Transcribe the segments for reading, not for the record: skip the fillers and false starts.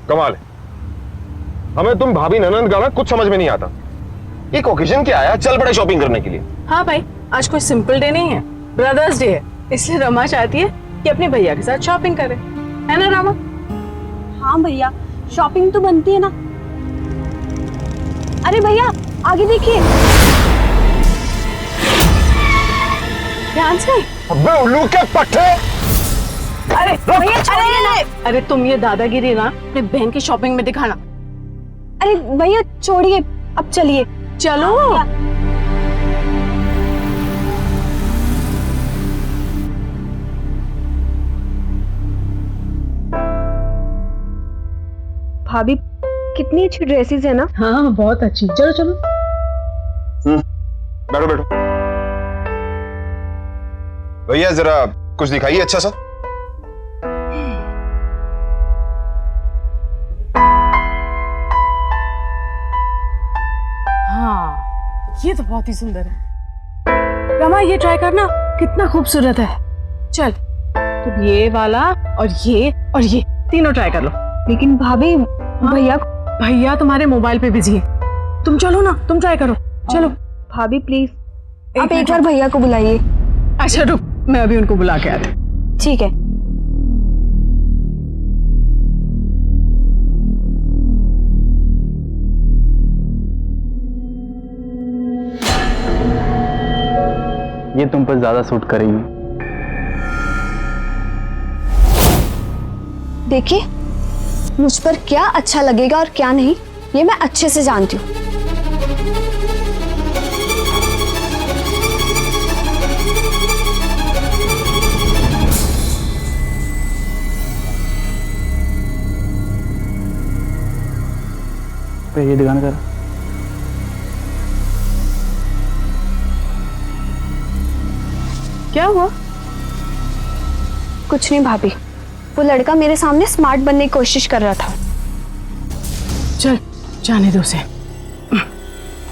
कमाल है, हमें तुम भाभी ननंद का ना कुछ समझ में नहीं आता। एक ओकेजन क्या आया, चल पड़े शॉपिंग करने के लिए। हाँ भाई, आज कोई सिंपल डे नहीं है, ब्रदर्स डे है, इसलिए रमा चाहती है कि अपने भैया के साथ शॉपिंग करे, है ना रमा? हाँ भैया, शॉपिंग तो बनती है ना। अरे भैया आगे देखिए। ध्यान से। अबे उल्लू के पट्टे। अरे भैया छोड़िए ना। अरे तुम ये दादागिरी ना अपनी बहन की शॉपिंग में दिखाना। अरे भैया छोड़िए, अब चलिए। चलो। भाभी कितनी अच्छी ड्रेसेस है ना। हाँ बहुत अच्छी, चलो चलो। बैठो बैठो। भैया जरा कुछ दिखाइए अच्छा सा। हाँ ये तो बहुत ही सुंदर है। रमा ये ट्राई करना, कितना खूबसूरत है। चल तुम ये वाला और ये तीनों ट्राई कर लो। लेकिन भाभी भैया भैया तुम्हारे मोबाइल पे बिजी है, तुम चलो ना, तुम ट्राई करो। चलो भाभी प्लीज आप एक बार भैया को बुलाइए। अच्छा रुक, मैं अभी उनको बुला के आती। ठीक है। ये तुम पर ज्यादा सूट करेगी। देखिए मुझ पर क्या अच्छा लगेगा और क्या नहीं, ये मैं अच्छे से जानती हूँ। ये दिखाना जरा। क्या हुआ? कुछ नहीं भाभी, वो लड़का मेरे सामने स्मार्ट बनने की कोशिश कर रहा था। चल जाने दो उसे,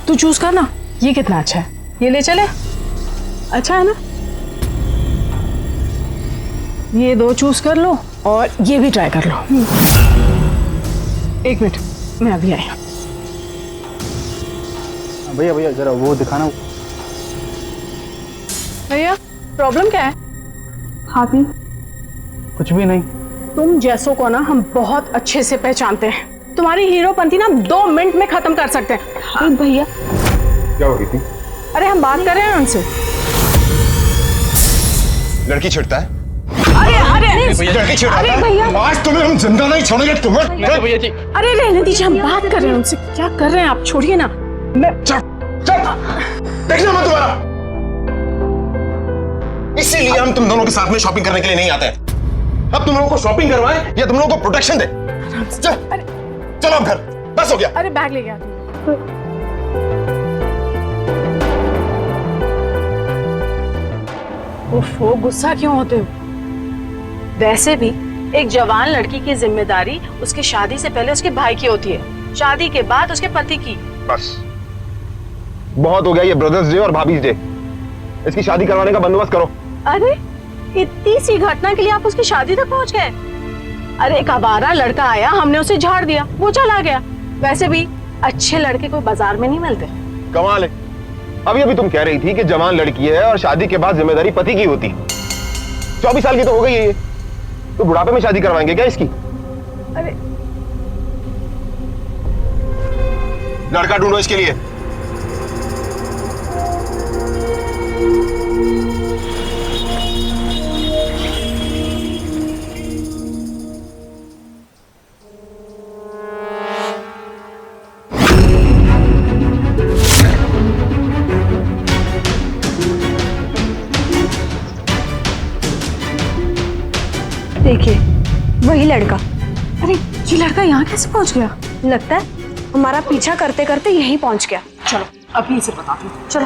तू चूज कर ना, ये कितना अच्छा है, ये ले चले। अच्छा है ना? ये दो चूज कर लो और ये भी ट्राई कर लो। एक मिनट, मैं अभी आई। भैया भैया जरा वो दिखाना। भैया प्रॉब्लम क्या है? भाभी कुछ भी नहीं। तुम जैसों को ना हम बहुत अच्छे से पहचानते हैं, तुम्हारी हीरोपंती ना 2 मिनट में खत्म कर सकते हैं। हाँ भैया। क्या हो रही थी? अरे हम बात कर रहे हैं उनसे। लड़की छिड़ता है। अरे लड़की छिड़ता है। भैया। आज तुम्हें हम जिंदा नहीं छोड़ेंगे तुम्हें। भैया जी अरे रहने दीजिए, हम बात कर रहे हैं उनसे। क्या कर रहे हैं आप, छोड़िए ना। चल चल, देखना मत दोबारा। इसीलिए हम तुम दोनों के साथ में शॉपिंग करने के लिए नहीं आते हैं। अब तुम लोगों को शॉपिंग करवाएं या तुम लोगों को प्रोटेक्शन दे? चल चलो अब घर, बस हो गया। अरे बैग ले गया तू। ओफो, गुस्सा क्यों होते हो? वैसे भी एक जवान लड़की की जिम्मेदारी उसकी शादी से पहले उसके भाई की होती है, शादी के बाद उसके पति की। बस बहुत हो गया ये ब्रदर्स डे और भाभीज डे। इसकी शादी करवाने का बंदोबस्त करो। अरे इतनी सी घटना के लिए आप उसकी शादी तक पहुंच गए? अरे एक आवारा लड़का आया, हमने उसे झाड़ दिया, वो चला गया। वैसे भी अच्छे लड़के कोई बाजार में नहीं मिलते। कमाल है, अभी अभी तुम कह रही थी कि जवान लड़की है और शादी के बाद जिम्मेदारी पति की होती। 24 साल की तो हो गई है ये, तो बुढ़ापे में शादी करवाएंगे क्या इसकी? अरे लड़का ढूंढो इसके लिए। देखिए वही लड़का। अरे ये लड़का यहाँ कैसे पहुंच गया? लगता है हमारा पीछा करते करते यहीं पहुंच गया। चलो अभी इसे बताती हूँ। चलो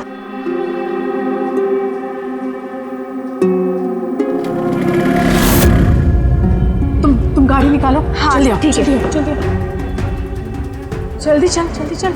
तुम गाड़ी निकालो। हाँ, जल्दी आओ, ठीक है। जल्दी आओ, जल्दी आओ। जल्दी चल, जल्दी चल।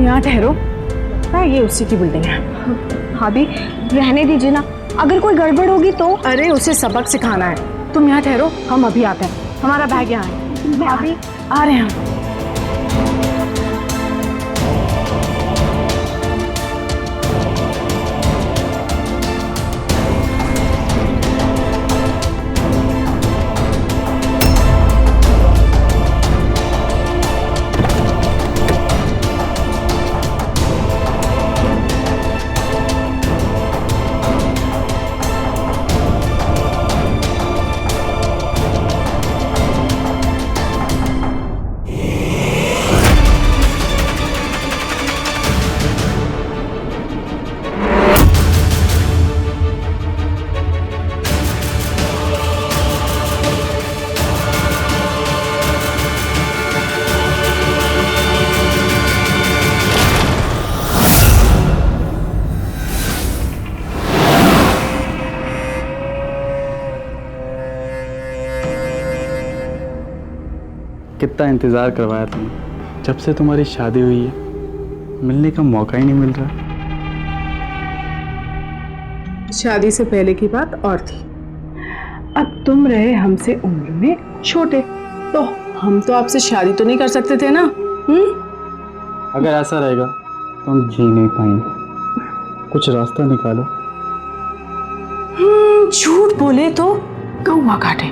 तुम यहाँ ठहरो। हाँ, ये उसी की बिल्डिंग है। भाभी रहने दीजिए ना, अगर कोई गड़बड़ होगी तो। अरे उसे सबक सिखाना है। तुम यहाँ ठहरो, हम अभी आते हैं। हमारा बैग यहाँ है। भाभी आ रहे हैं हम। कितना इंतज़ार करवाया तुमने, जब से तुम्हारी शादी हुई है मिलने का मौका ही नहीं मिल रहा। शादी से पहले की बात और थी। अब तुम रहे हमसे उम्र में छोटे, तो हम तो आपसे शादी तो नहीं कर सकते थे ना। अगर ऐसा रहेगा तो हम जी नहीं पाएंगे, कुछ रास्ता निकालो। झूठ बोले तो कौवा काटे।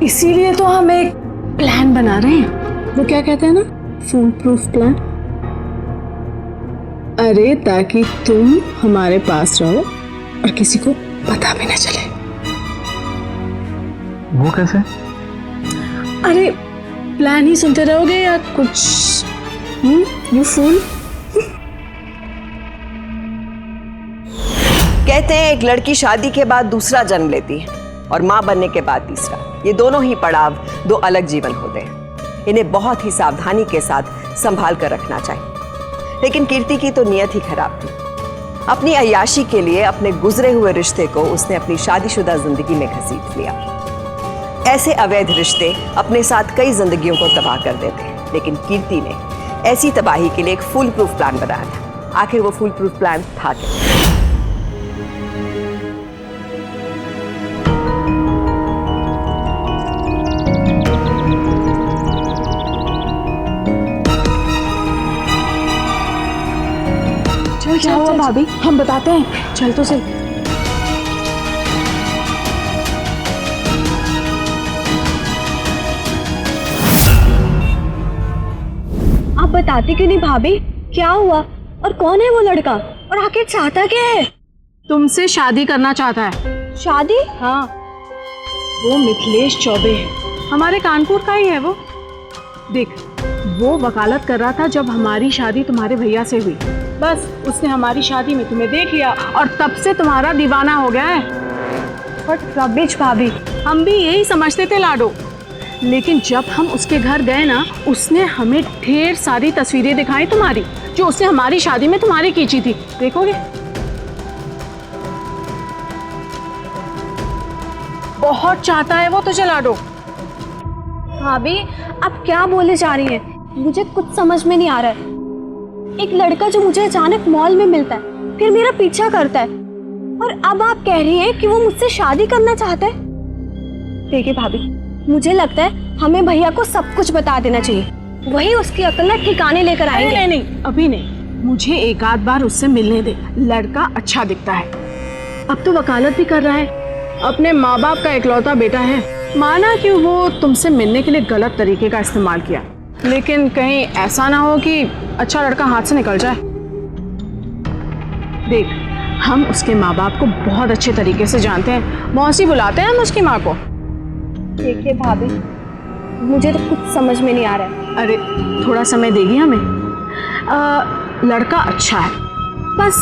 इसीलिए तो हम एक प्लान बना रहे हैं। वो क्या कहते हैं ना, फूल प्रूफ प्लान। अरे ताकि तुम हमारे पास रहो और किसी को पता भी ना चले। वो कैसे? अरे प्लान ही सुनते रहोगे या कुछ? You fool. कहते हैं एक लड़की शादी के बाद दूसरा जन्म लेती है और माँ बनने के बाद तीसरा। ये दोनों ही पड़ाव दो अलग जीवन होते हैं। इन्हें बहुत ही सावधानी के साथ संभाल कर रखना चाहिए। लेकिन कीर्ति की तो नियत ही खराब थी। अपनी अय्याशी के लिए अपने गुजरे हुए रिश्ते को उसने अपनी शादीशुदा जिंदगी में घसीट लिया। ऐसे अवैध रिश्ते अपने साथ कई जिंदगियों को तबाह कर देते हैं, लेकिन कीर्ति ने ऐसी तबाही के लिए एक फुल प्रूफ प्लान बनाया था। आखिर वो फुल प्रूफ प्लान था क्या? क्या हुआ भाभी? हम बताते हैं, चल तो सही। आप बताती क्यों नहीं भाभी, क्या हुआ और कौन है वो लड़का और आखिर चाहता क्या है? तुमसे शादी करना चाहता है। शादी? हाँ, वो मिथिलेश चौबे है, हमारे कानपुर का ही है वो। देख, वो वकालत कर रहा था जब हमारी शादी तुम्हारे भैया से हुई। बस उसने हमारी शादी में तुम्हें देख लिया और तब से तुम्हारा दीवाना हो गया है। बट रबिश भाभी, हम भी यही समझते थे लाडो, लेकिन जब हम उसके घर गए ना, उसने हमें ढेर सारी तस्वीरें दिखाई तुम्हारी, जो उसने हमारी शादी में तुम्हारी खींची थी। देखोगे? बहुत चाहता है वो तुझे लाडो। भाभी आप क्या बोले जा रही हैं? मुझे कुछ समझ में नहीं आ रहा है। एक लड़का जो मुझे अचानक मॉल में मिलता है, फिर मेरा पीछा करता है, और अब आप कह रही हैं कि वो मुझसे शादी करना चाहता है। देखिए भाभी, मुझे लगता है हमें भैया को सब कुछ बता देना चाहिए, वही उसकी अकल ना ठिकाने लेकर आएंगे। नहीं नहीं, अभी नहीं, मुझे एक आध बार उससे मिलने दे। लड़का अच्छा दिखता है, अब तो वकालत भी कर रहा है, अपने माँ बाप का इकलौता बेटा है। माना कि वो तुमसे मिलने के लिए गलत तरीके का इस्तेमाल किया, लेकिन कहीं ऐसा ना हो कि अच्छा लड़का हाथ से निकल जाए। देख, हम उसके माँ बाप को बहुत अच्छे तरीके से जानते हैं, मौसी बुलाते हैं हम उसकी माँ को। देखिए भाभी, मुझे तो कुछ समझ में नहीं आ रहा है। अरे थोड़ा समय देगी हमें। लड़का अच्छा है, बस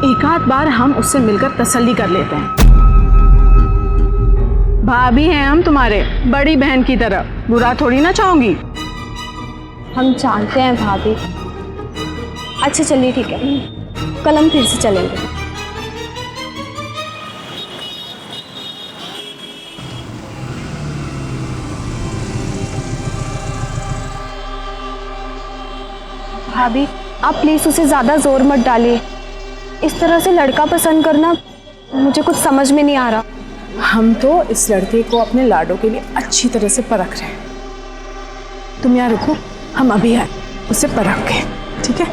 एक आध बार हम उससे मिलकर तसल्ली कर लेते हैं। भाभी हैं हम तुम्हारे, बड़ी बहन की तरह, बुरा थोड़ी ना चाहूंगी। हम जानते हैं भाभी। अच्छा चलिए ठीक है, कल हम फिर से चलेंगे। भाभी आप प्लीज उसे ज्यादा जोर मत डालिए। इस तरह से लड़का पसंद करना मुझे कुछ समझ में नहीं आ रहा। हम तो इस लड़के को अपने लाडों के लिए अच्छी तरह से परख रहे हैं। तुम यहाँ रुको, हम अभी आए उसे परख के, ठीक है?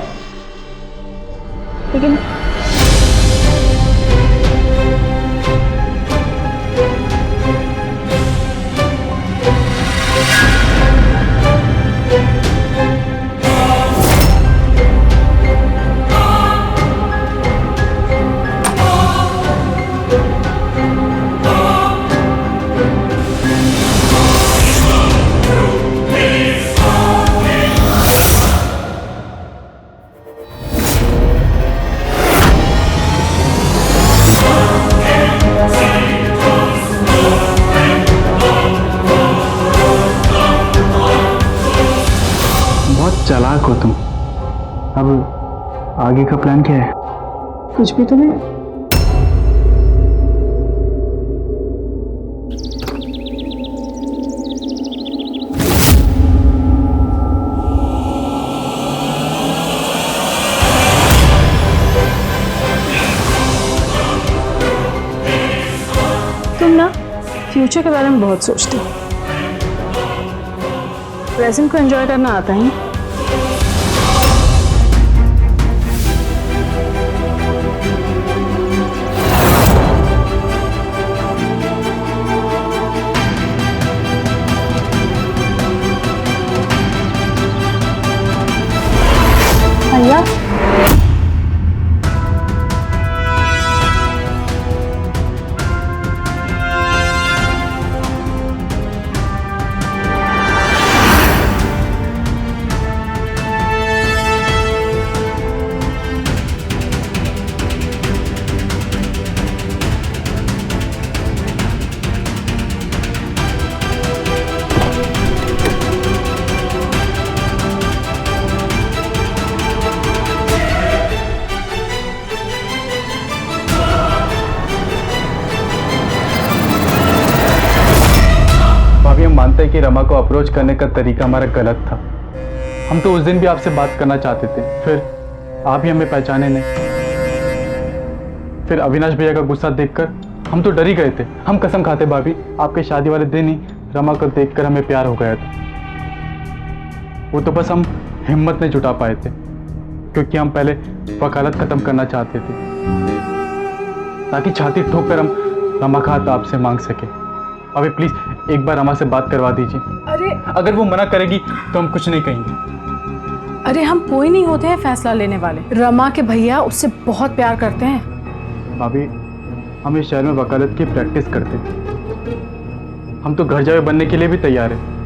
लेकिन बहुत चालाक हो तुम। अब आगे का प्लान क्या है? कुछ भी तो नहीं। तुम ना फ्यूचर के बारे में बहुत सोचते हो, प्रेजेंट को एंजॉय करना आता है। भैया भाभी हम मानते हैं कि रमा को अप्रोच करने का तरीका हमारा गलत था। हम तो उस दिन भी आपसे बात करना चाहते थे, फिर आप ही हमें पहचाने नहीं। फिर अविनाश भैया का गुस्सा देखकर हम तो डर ही गए थे। हम कसम खाते भाभी, आपके शादी वाले दिन ही रमा को देखकर हमें प्यार हो गया था। वो तो बस हम हिम्मत नहीं जुटा पाए थे, क्योंकि हम पहले वकालत खत्म करना चाहते थे, ताकि छाती ठोक कर हम रमा का हाथ आपसे मांग सके। अभी प्लीज एक बार रमा से बात करवा दीजिए। अरे अगर वो मना करेगी तो हम कुछ नहीं कहेंगे। अरे हम कोई नहीं होते हैं फैसला लेने वाले। रमा के भैया उससे बहुत प्यार करते हैं। भाभी हम इस शहर में वकालत की प्रैक्टिस करते हैं। हम तो घर जावे बनने के लिए भी तैयार हैं।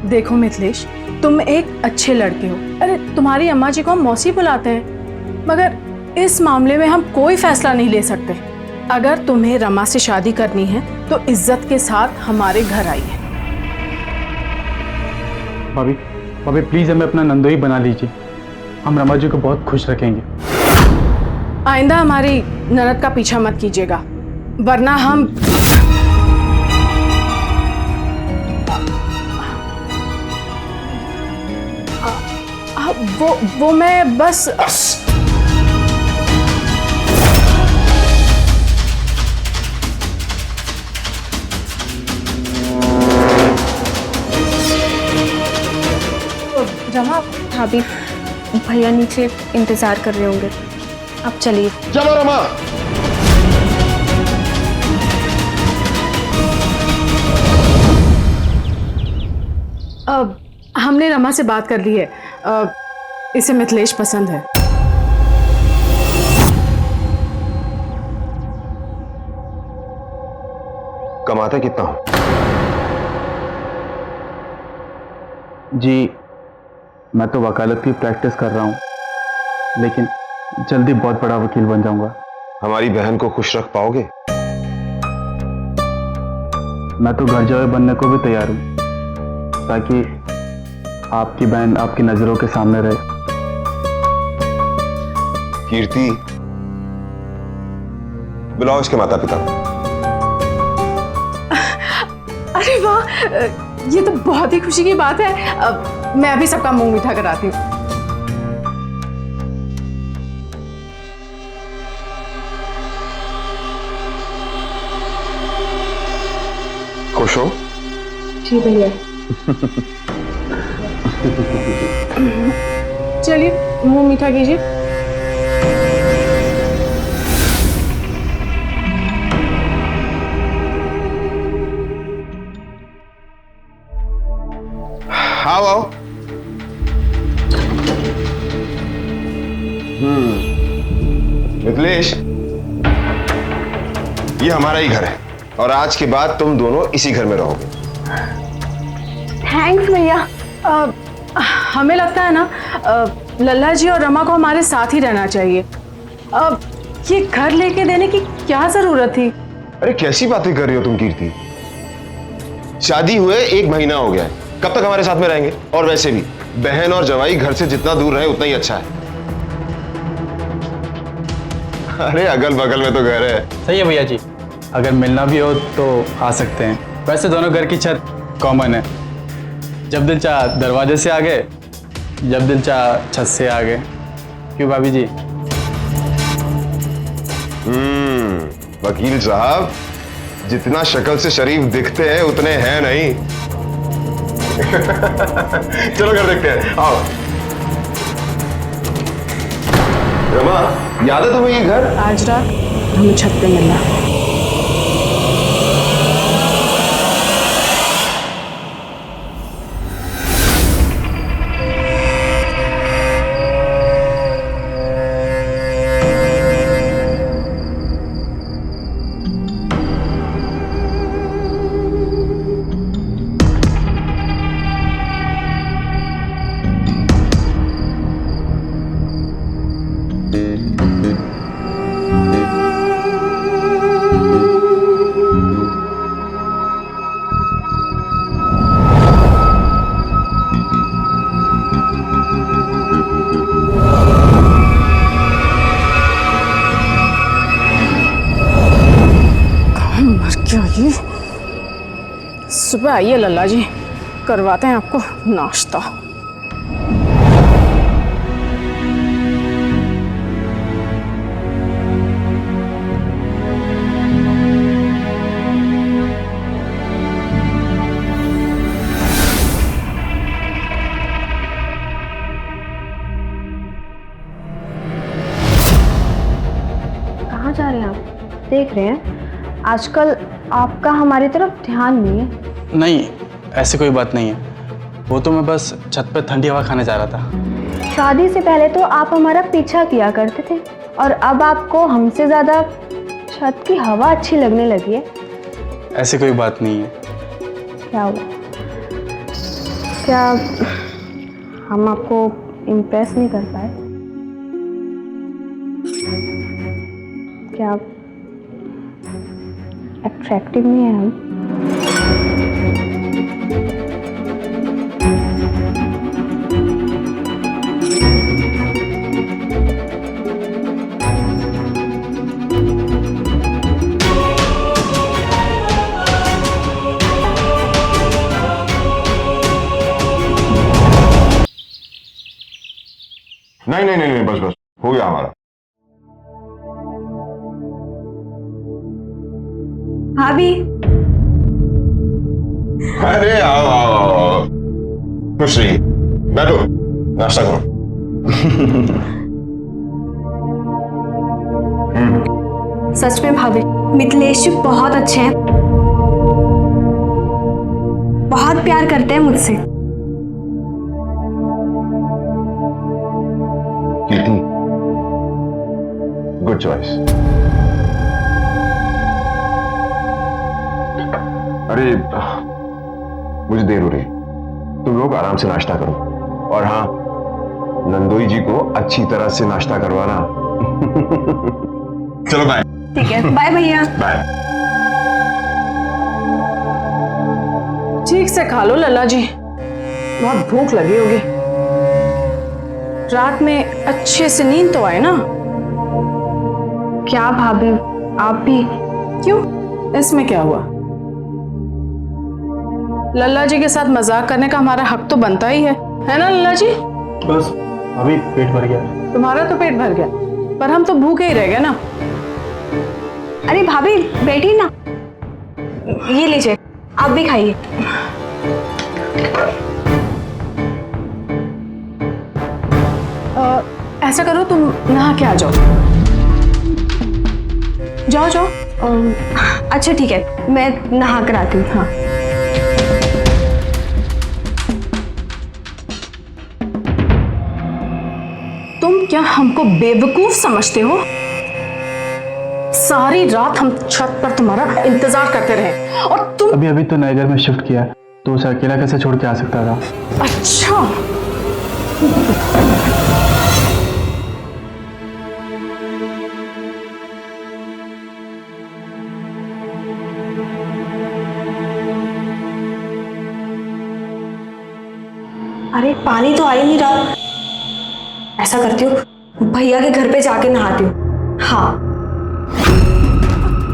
देखो मिथिलेश, तुम एक अच्छे लड़के हो। अरे तुम्हारी अम्मा जी को हम मौसी बुलाते हैं, मगर इस मामले में हम कोई फैसला नहीं ले सकते। अगर तुम्हें रमा से शादी करनी है तो इज्जत के साथ हमारे घर आइए। भाभी भाभी प्लीज हमें अपना नंदोई बना लीजिए। हम रमा जी को बहुत खुश रखेंगे। आइंदा हमारी ननद का पीछा मत कीजिएगा, वरना हम वो मैं बस रमा। भाभी भैया नीचे इंतजार कर रहे होंगे, आप चलिए। चलो रमा। अब हमने रमा से बात कर ली है, इसे मिथिलेश पसंद है। कमाते कितना हो? जी मैं तो वकालत की प्रैक्टिस कर रहा हूँ, लेकिन जल्दी बहुत बड़ा वकील बन जाऊंगा। हमारी बहन को खुश रख पाओगे? मैं तो घर जावे बनने को भी तैयार हूँ, ताकि आपकी बहन आपकी नजरों के सामने रहे। कीर्ति, बुलाओ इसके माता पिता को। अरे वाह, ये तो बहुत ही खुशी की बात है। मैं अभी सबका मुंह मीठा कराती हूँ। खुश हो? जी भैया। चलिए मुंह मीठा कीजिए। आओ आओ। मिथिलेश, ये हमारा ही घर है और आज के बाद तुम दोनों इसी घर में रहोगे। थैंक्स भैया। हमें लगता है ना लल्ला जी और रमा को हमारे साथ ही रहना चाहिए। ये घर लेके देने की क्या जरूरत थी? अरे कैसी बातें कर रही हो तुम कीर्ति? शादी हुए 1 महीना हो गया है, कब तक हमारे साथ में रहेंगे? और वैसे भी बहन और जवाई घर से जितना दूर रहे उतना ही अच्छा है। अरे अगल बगल में तो घर है। सही है भैया जी, अगर मिलना भी हो तो आ सकते हैं। वैसे दोनों घर की छत कॉमन है, जब दिल चाह दरवाजे से आ गए, जब दिल चाह छत से आ गए। क्यों भाभी जी? वकील साहब, जितना शक्ल से शरीफ दिखते हैं उतने हैं नहीं। चलो घर देखते हैं, आओ। रमा, याद है तुम्हें ये घर? आज रात हमें छत पे मिलना। क्या ये? सुबह आइए लल्ला जी, करवाते हैं आपको नाश्ता। कहाँ जा रहे हैं आप? देख रहे हैं आजकल आपका हमारी तरफ ध्यान नहीं है। नहीं, ऐसी कोई बात नहीं है। वो तो मैं बस छत पे ठंडी हवा खाने जा रहा था। शादी से पहले तो आप हमारा पीछा किया करते थे और अब आपको हमसे ज़्यादा छत की हवा अच्छी लगने लगी है। ऐसी कोई बात नहीं है। क्या हुआ? क्या हम आपको इम्प्रेस नहीं कर पाए? क्या अट्रैक्टिव नहीं है हम? नहीं, बस हो गया हमारा। भाभी, अरे आओ। खुश रहिए, बैठो, नाश्ता करो। सच में भाभी, मिथिलेश जी बहुत अच्छे हैं, बहुत प्यार करते हैं मुझसे। कीर्ति, गुड चॉइस। अरे मुझे देर हो रही है, तुम लोग आराम से नाश्ता करो। और हाँ, नंदोई जी को अच्छी तरह से नाश्ता करवाना। चलो बाय। ठीक है, बाय भैया। बाय। ठीक से खा लो लल्ला जी, बहुत भूख लगी होगी। रात में अच्छे से नींद तो आए ना? क्या भाभी, आप भी? क्यों, इसमें क्या हुआ? लल्ला जी के साथ मजाक करने का हमारा हक तो बनता ही है। है ना लल्ला जी? बस अभी पेट भर गया। तुम्हारा तो पेट भर गया, पर हम तो भूखे ही रह गए ना। अरे भाभी बैठिए ना, ये लीजिए, आप भी खाइए। ऐसा करो, तुम नहा के आ जाओ। जाओ जाओ। अच्छा ठीक है, मैं नहा कर आती हूँ। हाँ। तुम क्या हमको बेवकूफ समझते हो? सारी रात हम छत पर तुम्हारा इंतजार करते रहे और तुम। अभी अभी तो नए घर में शिफ्ट किया है, तो उसे अकेला कैसे छोड़ के आ सकता था? अच्छा, अरे पानी तो आ ही नहीं रहा। ऐसा करती हूँ, भैया के घर पे जाके नहाती हूँ। हाँ।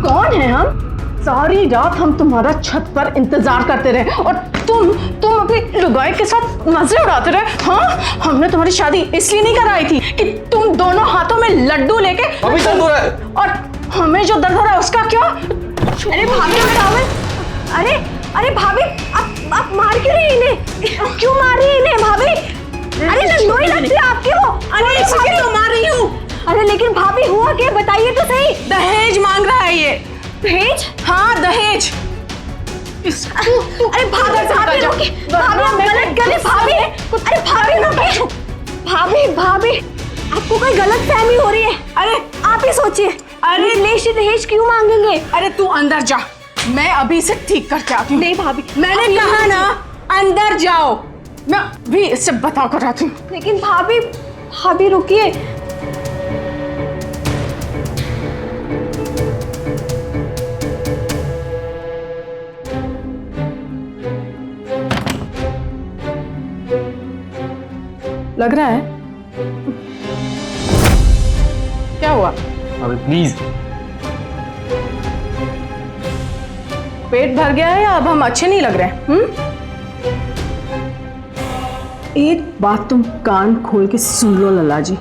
कौन है हम? सारी रात हम तुम्हारा छत पर इंतजार करते रहे और तुम अपनी लुगाई के साथ मजे उड़ाते रहे। हाँ, हमने तुम्हारी शादी इसलिए नहीं कराई थी कि तुम दोनों हाथों में लड्डू लेके। अभी दर्द हो रहा है। और हमें जो दर्द हो रहा है उसका क्या? अरे भाभी अरे अरे भाभी, आप मार क्यों रही इन्हें? क्यों मार रही इन्हें भाभी? अरे लोई लगती है आपकी वो। अरे भाभी तो मार रही हूँ। अरे लेकिन भाभी हुआ क्या, बताइए तो सही। दहेज मांग रहा है ये। दहेज? हाँ, दहेज। अरे भाभी रुकिए, भाभी आप गलत कर रही भाभी। अरे भाभी रुकिए, भाभी आपको कोई गलत फहमी हो रही है। अरे आप ही सोचिए, अरे लेशी दहेज क्यों मांगेंगे? अरे तू अंदर जा, मैं अभी इसे ठीक करके आती हूँ। नहीं भाभी, मैंने कहा ना अंदर जाओ, मैं भी इससे बता कर आती हूँ। लेकिन भाभी रुकिए। लग रहा है। क्या हुआ? अभी प्लीज। पेट भर गया है या अब हम अच्छे नहीं लग रहे हैं? एक बात तुम कान खोल के सुन लो लल्ला जी,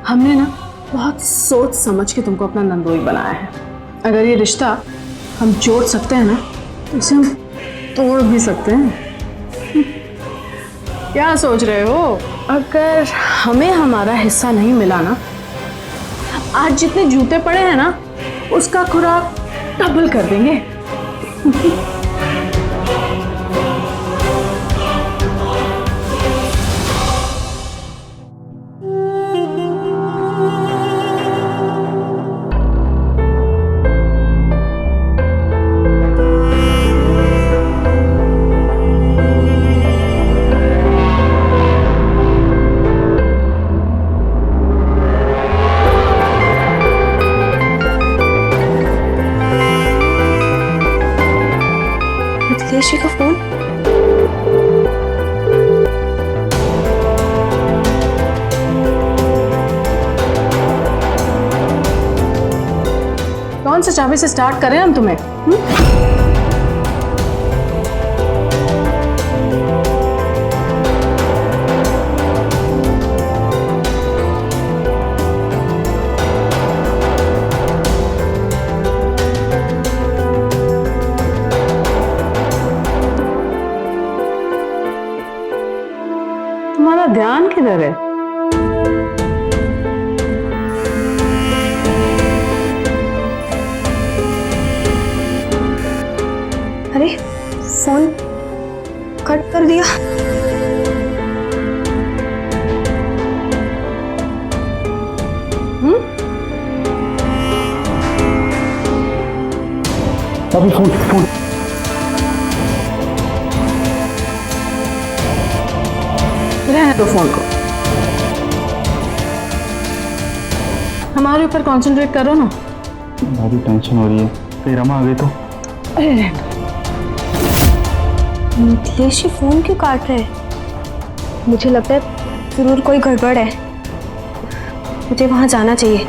हमने ना बहुत सोच समझ के तुमको अपना नंदोई बनाया है। अगर ये रिश्ता हम जोड़ सकते हैं ना, तो इसे हम तोड़ भी सकते हैं। क्या सोच रहे हो? अगर हमें हमारा हिस्सा नहीं मिला ना, आज जितने जूते पड़े हैं ना, उसका खुराक डबल कर देंगे। मिथिलेश का फोन। कौन सा चाबी से स्टार्ट करें हम तुम्हें? तुम्हारा ध्यान किधर है? अरे फोन कट कर दिया। अभी फोन रहने दो फोन को, हमारे ऊपर कंसंट्रेट करो ना। भाभी टेंशन हो रही है, फिर रमा आ गई तो। अरे रहने दो। मिथिलेश फोन क्यों काट रहे हैं? मुझे लगता है जरूर कोई गड़बड़ है, मुझे वहां जाना चाहिए।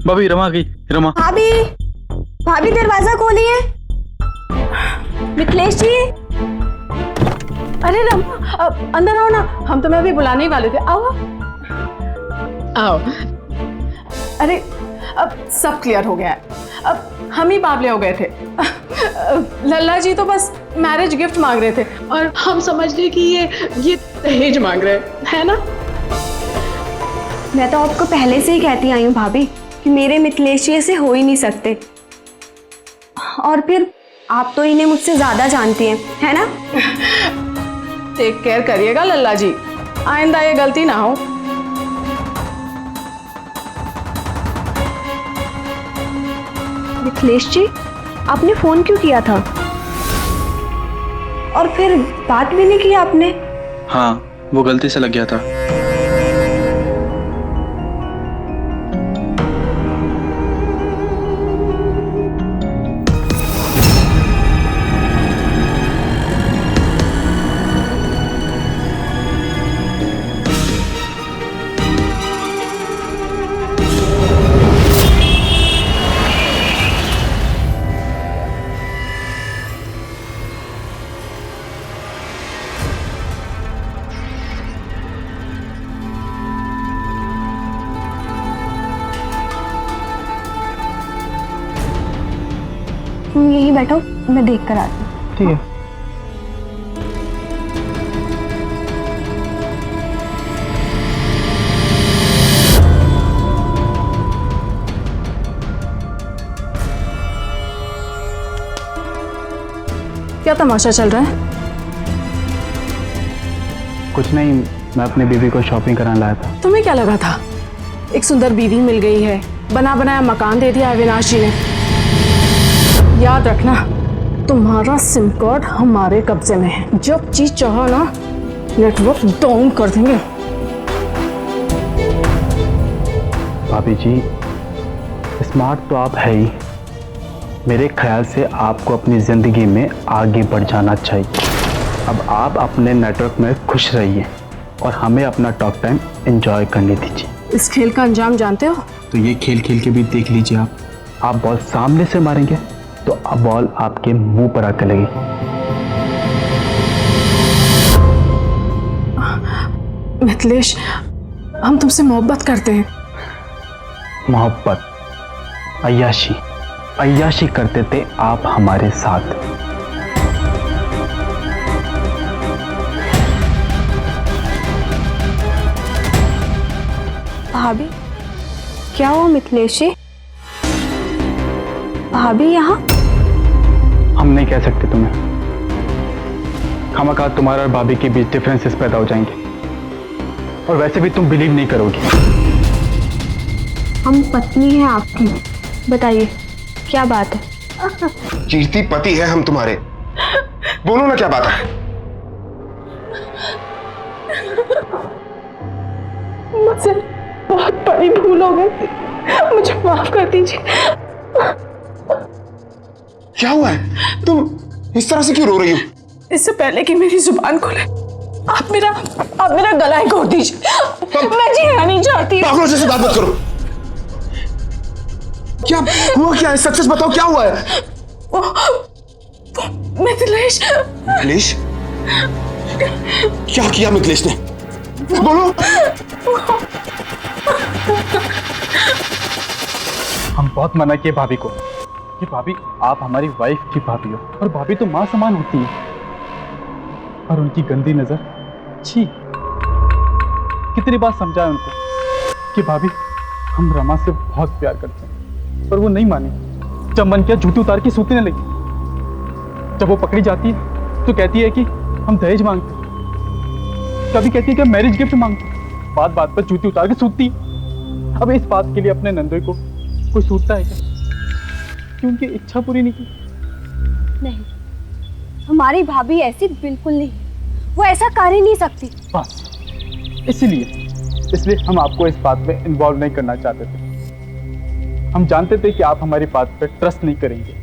भाभी रमा गई, रमा। भाभी, भाभी दरवाजा खोलिए। मिथिलेश जी। अरे रमा, अब अंदर आओ ना, हम तुम्हें अभी बुलाने ही वाले थे। आओ आओ। अरे अब सब क्लियर हो गया है, अब हम ही बावले हो गए थे। लल्ला जी तो बस मैरिज गिफ्ट मांग रहे थे और हम समझ गए कि ये दहेज मांग रहे हैं ना। मैं तो आपको पहले से ही कहती आई हूँ भाभी कि मेरे मिथिलेश जी ऐसे हो ही नहीं सकते। और फिर आप तो इन्हें मुझसे ज्यादा जानती हैं, है ना? टेक केयर करिएगा लल्ला जी, आइंदा ये गलती ना हो। मिथिलेश जी, आपने फोन क्यों किया था? और फिर बात भी नहीं की आपने? हाँ, वो गलती से लग गया था। तुम यहीं बैठो, मैं देख कर आती हूँ। ठीक है। क्या तमाशा चल रहा है? कुछ नहीं, मैं अपनी बीवी को शॉपिंग कराने लाया था। तुम्हें क्या लगा था एक सुंदर बीवी मिल गई है, बना बनाया मकान दे दिया अविनाश जी ने? याद रखना, तुम्हारा सिम कार्ड हमारे कब्जे में है। जब चीज चाहो ना, नेटवर्क डाउन कर देंगे। भाभी जी, स्मार्ट तो आप है ही। मेरे ख्याल से आपको अपनी ज़िंदगी में आगे बढ़ जाना चाहिए। अब आप अपने नेटवर्क में खुश रहिए और हमें अपना टॉक टाइम एंजॉय करने दीजिए। इस खेल का अंजाम जानते हो? तो ये खेल खेल के भी देख लीजिए। आप बॉल सामने से मारेंगे तो अब बॉल आपके मुंह पर आकर लगेगी। मिथिलेश, हम तुमसे मोहब्बत करते हैं। मोहब्बत, अय्याशी, अय्याशी करते थे आप हमारे साथ। भाभी, क्या हुआ मिथिलेश जी? भाभी यहाँ? हम नहीं कह सकते तुम्हें। खामखा तुम्हारा और भाभी के बीच डिफरेंसेस पैदा हो जाएंगे और वैसे भी तुम बिलीव नहीं करोगी। हम पत्नी हैं आपकी, बताइए क्या बात है? कीर्ति, पति है हम तुम्हारे, बोलो ना क्या बात है। मुझसे बहुत बड़ी भूल हो गई, मुझे माफ कर दीजिए। क्या हुआ है? तुम इस तरह से क्यों रो रही हो? इससे पहले कि मेरी जुबान खुले, आप मेरा गला ही घोट दीजिए। मैं जीना नहीं चाहती। पागलों जैसे बात मत करो। क्या हुआ? क्या है? सच सच बताओ, क्या हुआ है? मिथिलेश। मिथिलेश? क्या किया मिथिलेश ने? बोलो। हम बहुत मना किए भाभी को कि भाभी आप हमारी वाइफ की भाभी हो और भाभी तो माँ समान होती है। और उनकी गंदी नजर, छी। कितनी बार समझाया उनको कि भाभी हम रमा से बहुत प्यार करते हैं, पर वो नहीं मानी। जब मन किया जूती उतार के सूतने लगी। जब वो पकड़ी जाती है तो कहती है कि हम दहेज मांगते, कभी कहती है कि मैरिज गिफ्ट मांगते, बात बात पर जूती उतार के सूतती। अब इस बात के लिए अपने नंदोई को कोई सूतता है क्या कि उनकी इच्छा पूरी नहीं की? नहीं, हमारी भाभी ऐसी बिल्कुल नहीं, वो ऐसा कर ही नहीं सकती। बस इसलिए हम आपको इस बात में इन्वॉल्व नहीं करना चाहते थे। हम जानते थे कि आप हमारी बात पे ट्रस्ट नहीं करेंगे।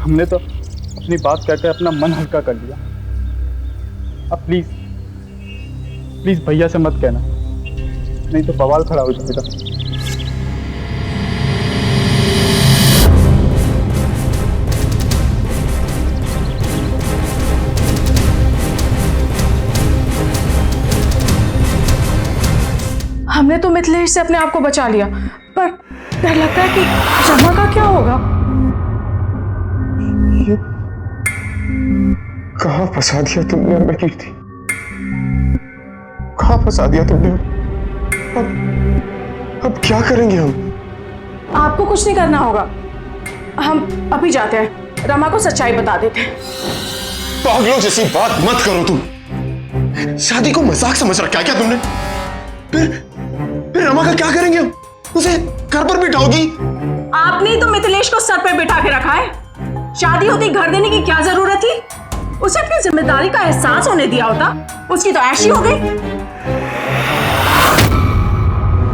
हमने तो अपनी बात कहकर अपना मन हल्का कर लिया। अब प्लीज भैया से मत कहना, नहीं तो बवाल खड़ा हो जाएगा। हमने तो मिथिलेश से अपने आप को बचा लिया, पर डर लगता है कि रमा का क्या होगा। कहाँ फंसा दिया तुमने हमें कीर्ति, कहाँ फंसा दिया तुमने। अब क्या करेंगे हम? आपको कुछ नहीं करना होगा, हम अभी जाते हैं, रमा को सच्चाई बता देते हैं। पागलों जैसी बात मत करो तुम। शादी को मजाक समझ रखा है क्या तुमने? फिर रमा का क्या करेंगे हम? उसे घर पर बिठाओगी? आपने ही तो मिथिलेश को सर पे बिठा के रखा है। शादी होती घर देने की क्या जरूरत थी? उसे अपनी जिम्मेदारी का एहसास होने दिया होता, उसकी तो ऐशी हो गई।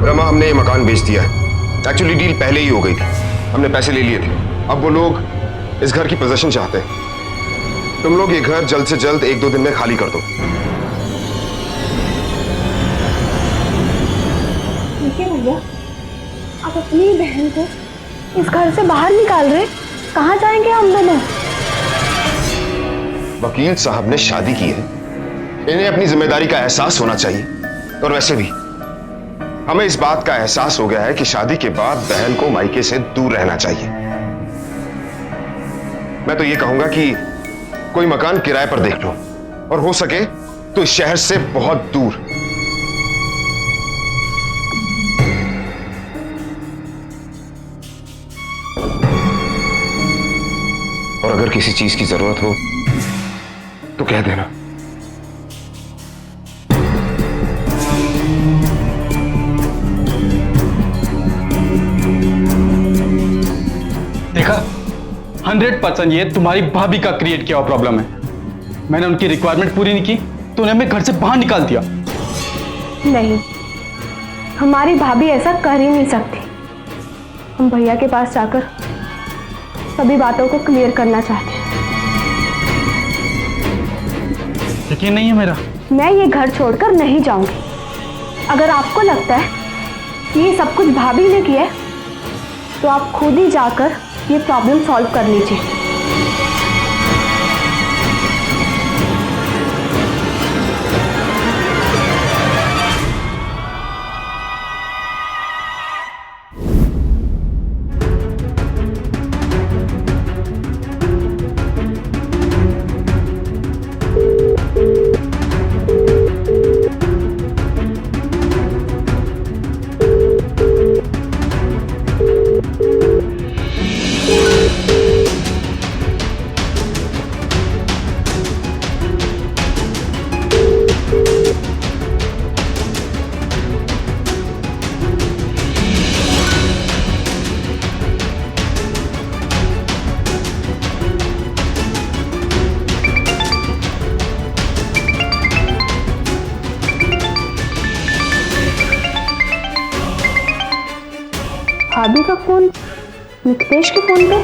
रमा, हमने ये मकान बेच दिया है। एक्चुअली डील पहले ही हो गई थी, हमने पैसे ले लिए थे। अब वो लोग इस घर की पोजीशन चाहते हैं। तुम लोग ये घर जल्द से जल्द 1-2 दिन में खाली कर दो। ठीक है भैया, आप अपनी बहन को इस घर से बाहर निकाल रहे, कहाँ जाएंगे हम दोनों? वकील साहब ने शादी की है, इन्हें अपनी जिम्मेदारी का एहसास होना चाहिए। और वैसे भी हमें इस बात का एहसास हो गया है कि शादी के बाद बहन को मायके से दूर रहना चाहिए। मैं तो ये कहूंगा कि कोई मकान किराए पर देख लो, और हो सके तो इस शहर से बहुत दूर। और अगर किसी चीज की जरूरत हो तो कह देना। देखा, 100% ये तुम्हारी भाभी का क्रिएट किया हुआ प्रॉब्लम है। मैंने उनकी रिक्वायरमेंट पूरी नहीं की तो उन्हें हमें घर से बाहर निकाल दिया। नहीं, हमारी भाभी ऐसा कर ही नहीं सकती। हम भैया के पास जाकर सभी बातों को क्लियर करना चाहते हैं। यकीन नहीं है मेरा? मैं ये घर छोड़कर नहीं जाऊंगी। अगर आपको लगता है कि ये सब कुछ भाभी ने किया है, तो आप खुद ही जाकर ये प्रॉब्लम सॉल्व कर लीजिए। भाभी का फोन मिथिलेश के फोन पे।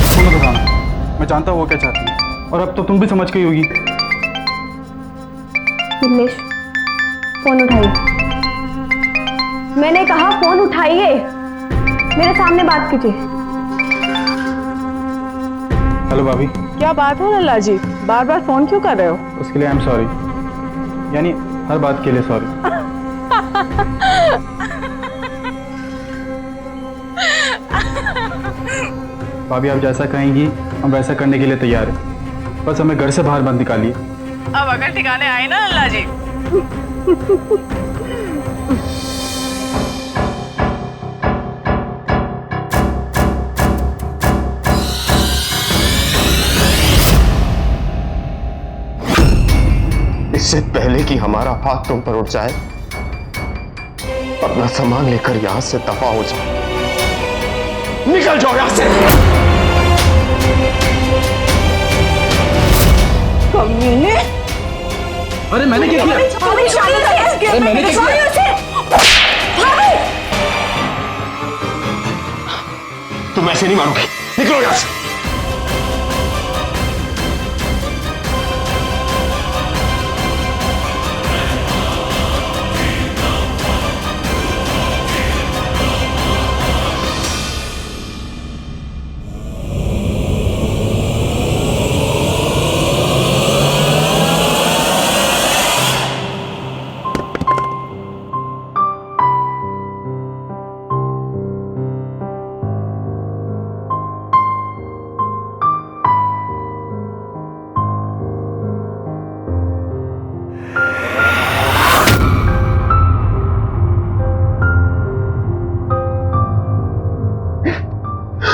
सुनो बताना, मैं जानता हूँ वो क्या चाहती है, और अब तो तुम भी समझ गई होगी। मिथिलेश, फोन उठाइए। मैंने कहा फोन उठाइए, मेरे सामने बात कीजिए। हेलो भाभी। क्या बात है लल्ला जी, बार बार फोन क्यों कर रहे हो? उसके लिए आई एम सॉरी, यानी हर बात के लिए सॉरी। भाभी, आप जैसा कहेंगी हम वैसा करने के लिए तैयार हैं, बस हमें घर से बाहर मत निकालिए। अब अगर ठिकाने आए ना लल्ला जी। इससे पहले कि हमारा हाथ तुम पर उठ जाए, अपना सामान लेकर यहां से दफा हो जाओ। निकल जाओ यहां से। कमीने! अरे मैंने क्या किया? अरे मैंने क्या किया? तुम ऐसे नहीं मारोगे, निकलो यहां से।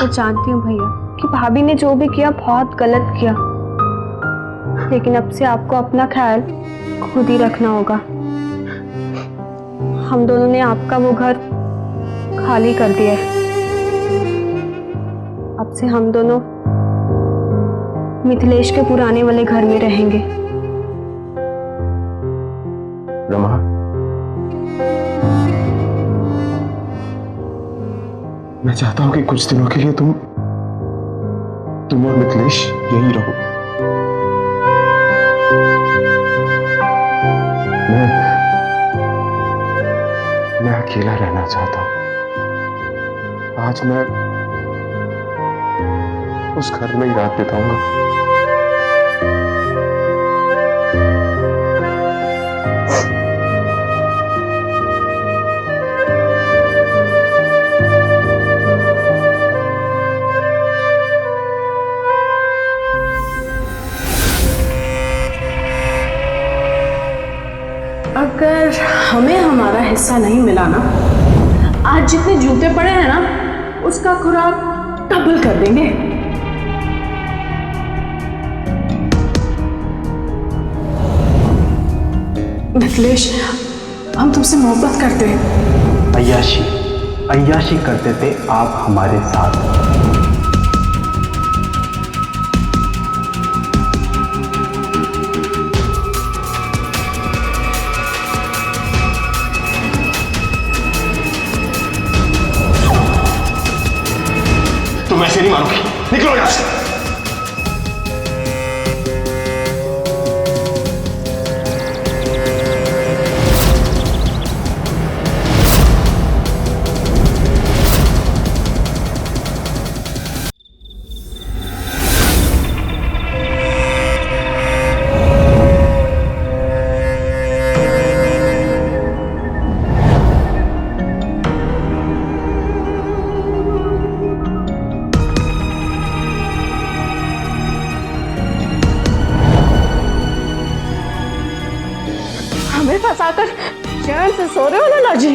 मैं जानती हूँ भैया कि भाभी ने जो भी किया बहुत गलत किया, लेकिन अब से आपको अपना ख्याल खुद ही रखना होगा। हम दोनों ने आपका वो घर खाली कर दिया है। अब से हम दोनों मिथिलेश के पुराने वाले घर में रहेंगे। रमा, मैं चाहता हूं कि कुछ दिनों के लिए तुम और मिथिलेश यहीं रहो। मैं अकेला रहना चाहता हूं। आज मैं उस घर में ही रात बिताऊंगा। अगर हमें हमारा हिस्सा नहीं मिला ना, आज जितने जूते पड़े हैं ना उसका खुराक डबल कर देंगे। मिथिलेश, हम तुमसे मोहब्बत करते हैं। अय्याशी करते थे आप हमारे साथ। तुम ऐसे नहीं मानोगे, निकलो यहां से। हमें फंसाकर चैन से सो रहे हो ना लाजी?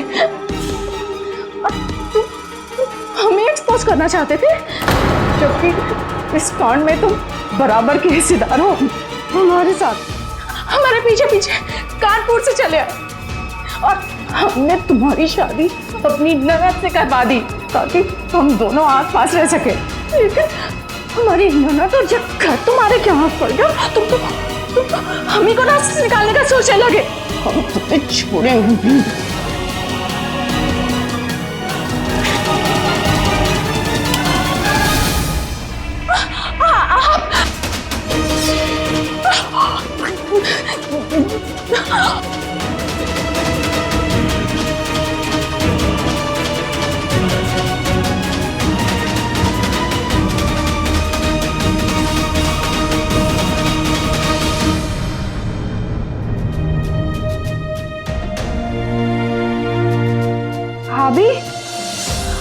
और तुम हमें एक्सपोज करना चाहते थे, जबकि इस कांड में तुम बराबर के हिस्सेदार हो। हमारे साथ हमारे पीछे पीछे कानपुर से चले आए और हमने तुम्हारी शादी अपनी ननद से करवा दी ताकि हम दोनों आस पास रह सके। लेकिन हमारी ननद और जब घर तुम्हारे क्या हाथ पड़ गया, तुम तो हमी को रास्ते से निकालने का सोचने लगे। हम तुम्हें छोड़ेंगे नहीं।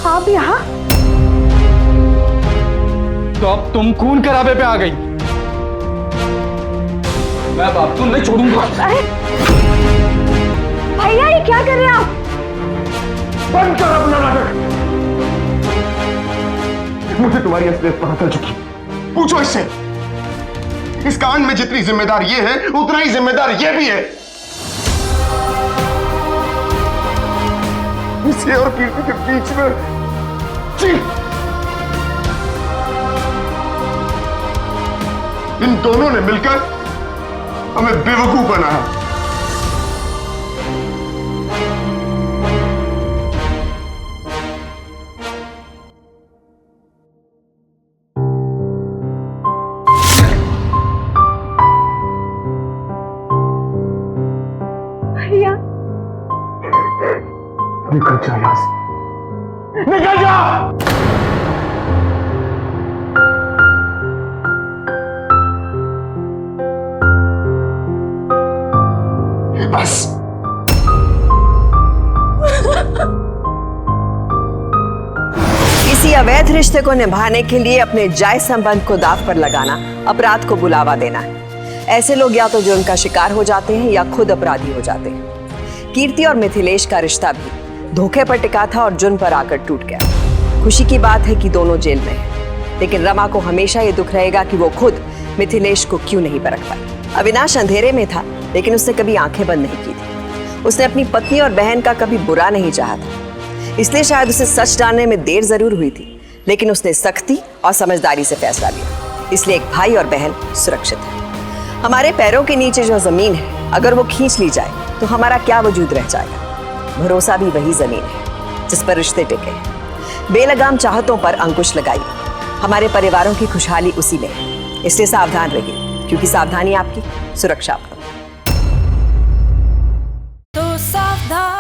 आप यहाँ? तो अब तुम खून खराबे पे आ गई। मैं अब आपको नहीं छोड़ूंगा। अरे भैया, ये क्या कर रहे हैं आप? बंद कर अपना नाटक। मुझे तुम्हारी असलियत पता चल चुकी। पूछो इससे। इस कांड में जितनी जिम्मेदार ये है, उतना ही जिम्मेदार ये भी है। इसे और कीर्ति के बीच में इन दोनों ने मिलकर हमें बेवकूफ बनाया। भैया, निकल जा यहां से, निकल जा। बस किसी अवैध रिश्ते को निभाने के लिए अपने जायज संबंध को दांव पर लगाना अपराध को बुलावा देना है। ऐसे लोग या तो जुर्म का शिकार हो जाते हैं या खुद अपराधी हो जाते हैं। कीर्ति और मिथिलेश का रिश्ता भी धोखे पर टिका था और जुर्म पर आकर टूट गया। खुशी की बात है कि दोनों जेल में हैं, लेकिन रमा को हमेशा ये दुख रहेगा कि वो खुद मिथिलेश को क्यों नहीं परख पाई। अविनाश अंधेरे में था, लेकिन उसने कभी आंखें बंद नहीं की थी। उसने अपनी पत्नी और बहन का कभी बुरा नहीं चाहा था, इसलिए शायद उसे सच जानने में देर जरूर हुई थी, लेकिन उसने सख्ती और समझदारी से फैसला लिया। इसलिए एक भाई और बहन सुरक्षित है। हमारे पैरों के नीचे जो जमीन है, अगर वो खींच ली जाए तो हमारा क्या वजूद रह जाएगा। भरोसा भी वही जमीन है जिस पर रिश्ते टिके हैं। बेलगाम चाहतों पर अंकुश लगाइए। हमारे परिवारों की खुशहाली उसी में है, इसलिए सावधान रहिए, क्योंकि सावधानी आपकी सुरक्षा आपका। तो सावधान